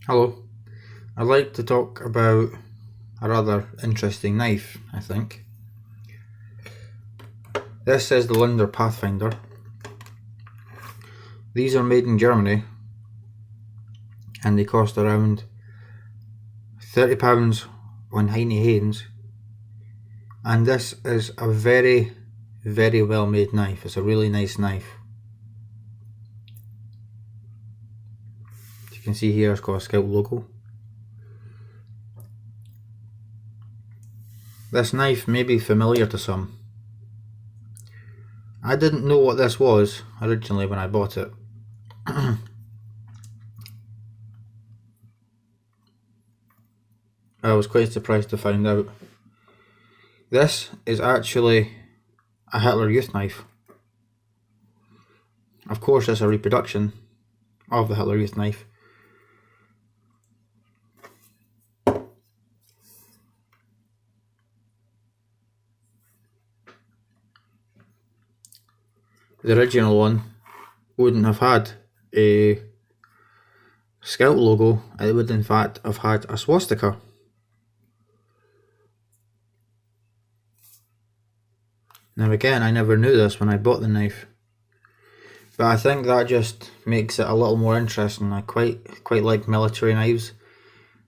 Hello, I'd like to talk about a rather interesting knife, I think. This is the Linder Pathfinder. These are made in Germany and they cost around £30 on Heine Haynes, and this is a very, very well made knife. It's a really nice knife. As you can see here, it's got a Scout logo. This knife may be familiar to some. I didn't know what this was originally when I bought it. I was quite surprised to find out. This is actually a Hitler Youth knife. Of course, it's a reproduction of the Hitler Youth knife. The original one wouldn't have had a Scout logo, it would in fact have had a swastika. Now again, I never knew this when I bought the knife, but I think that just makes it a little more interesting. I quite like military knives.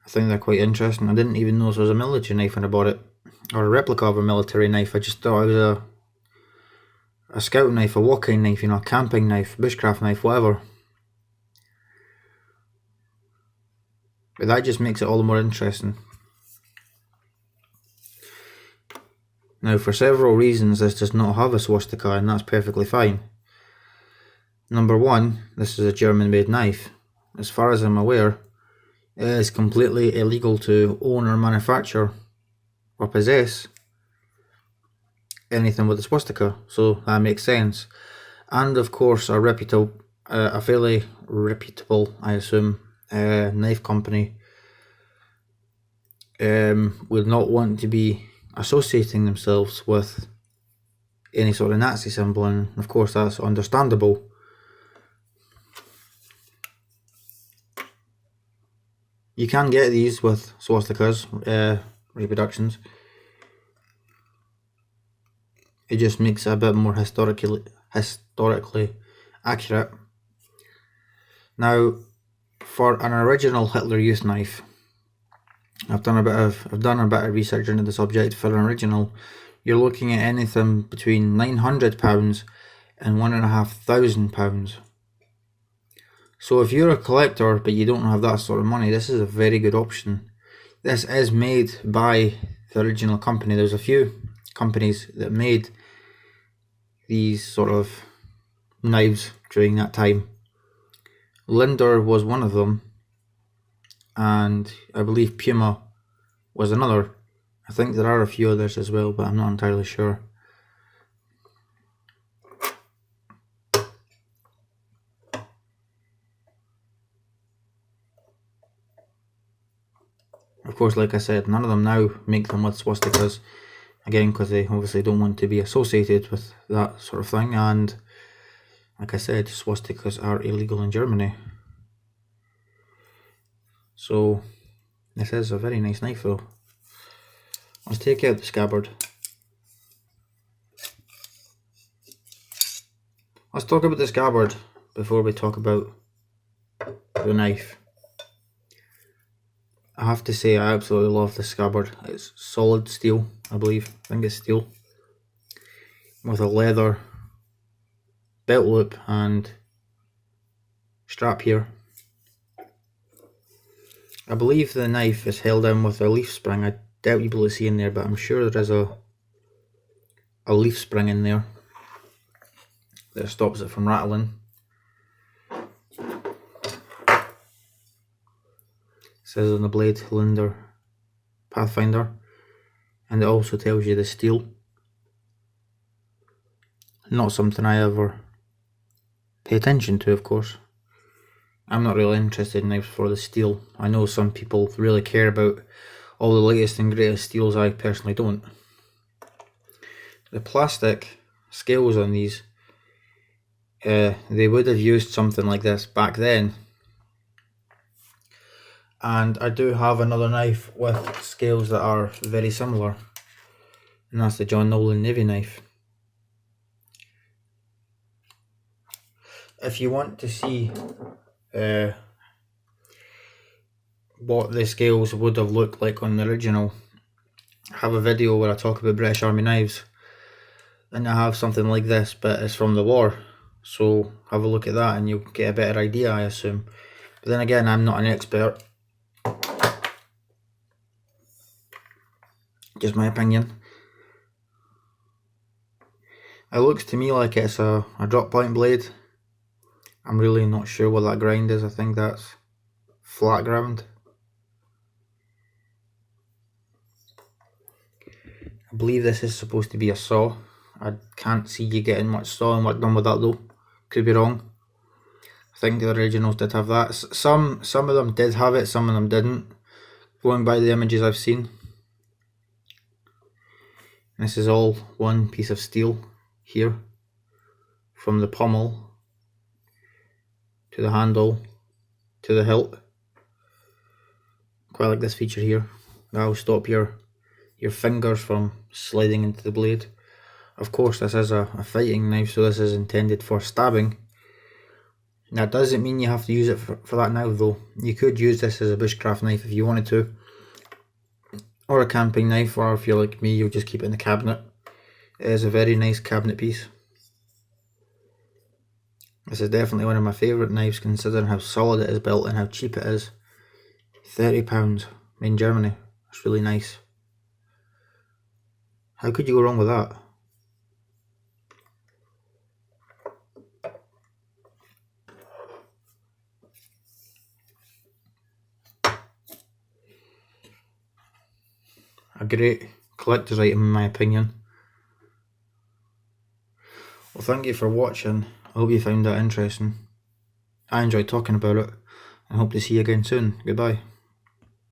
I think they're quite interesting. I didn't even know this was a military knife when I bought it, or a replica of a military knife. I just thought it was a scout knife, a walking knife, a camping knife, bushcraft knife, whatever. But that just makes it all the more interesting. Now, for several reasons, this does not have a swastika, and that's perfectly fine. Number one, this is a German-made knife. As far as I'm aware, it is completely illegal to own or manufacture or possess anything with a swastika, so that makes sense. And of course, a fairly reputable, I assume, knife company would not want to be associating themselves with any sort of Nazi symbol, and of course that's understandable. You can get these with swastikas, reproductions. It just makes it a bit more historically accurate. Now, for an original Hitler Youth knife, I've done a bit of research into the subject. For an original, you're looking at anything between £900 and £1,500. So if you're a collector but you don't have that sort of money, this is a very good option. This is made by the original company. There's a few companies that made these sort of knives during that time. Linder was one of them, and I believe Puma was another. I think there are a few others as well, but I'm not entirely sure. Of course, like I said, none of them now make them with swastikas, again because they obviously don't want to be associated with that sort of thing, and like I said, swastikas are illegal in Germany. So this is a very nice knife though. Let's take out the scabbard. Let's talk about the scabbard before we talk about the knife. I have to say I absolutely love the scabbard. It's solid steel, I believe. I think it's steel. With a leather belt loop and strap here. I believe the knife is held in with a leaf spring. I doubt you'll be able to see in there, but I'm sure there is a leaf spring in there that stops it from rattling. It says on the blade Linder Pathfinder, and it also tells you the steel. Not something I ever pay attention to, of course. I'm not really interested in knives for the steel. I know some people really care about all the latest and greatest steels. I personally don't. The plastic scales on these, they would have used something like this back then. And I do have another knife with scales that are very similar, and that's the John Nolan Navy knife. If you want to see what the scales would have looked like on the original, I have a video where I talk about British Army knives, and I have something like this, but it's from the war, so have a look at that and you'll get a better idea, I assume. But then again, I'm not an expert, just my opinion. It looks to me like it's a drop point blade. I'm really not sure what that grind is. I think that's flat ground. I believe this is supposed to be a saw. I can't see you getting much sawing work done with that though. Could be wrong. I think the originals did have that. Some of them did have it, some of them didn't, going by the images I've seen. This is all one piece of steel here, from the pommel to the handle to the hilt. Quite like this feature here. That'll stop your fingers from sliding into the blade. Of course, this is a fighting knife, so this is intended for stabbing. That doesn't mean you have to use it for that now though. You could use this as a bushcraft knife if you wanted to, or a camping knife, or if you're like me, you'll just keep it in the cabinet. It is a very nice cabinet piece. This is definitely one of my favourite knives, considering how solid it is built and how cheap it is. £30 in Germany. It's really nice. How could you go wrong with that? A great collector's item in my opinion. Well, thank you for watching. I hope you found that interesting. I enjoyed talking about it and hope to see you again soon. Goodbye.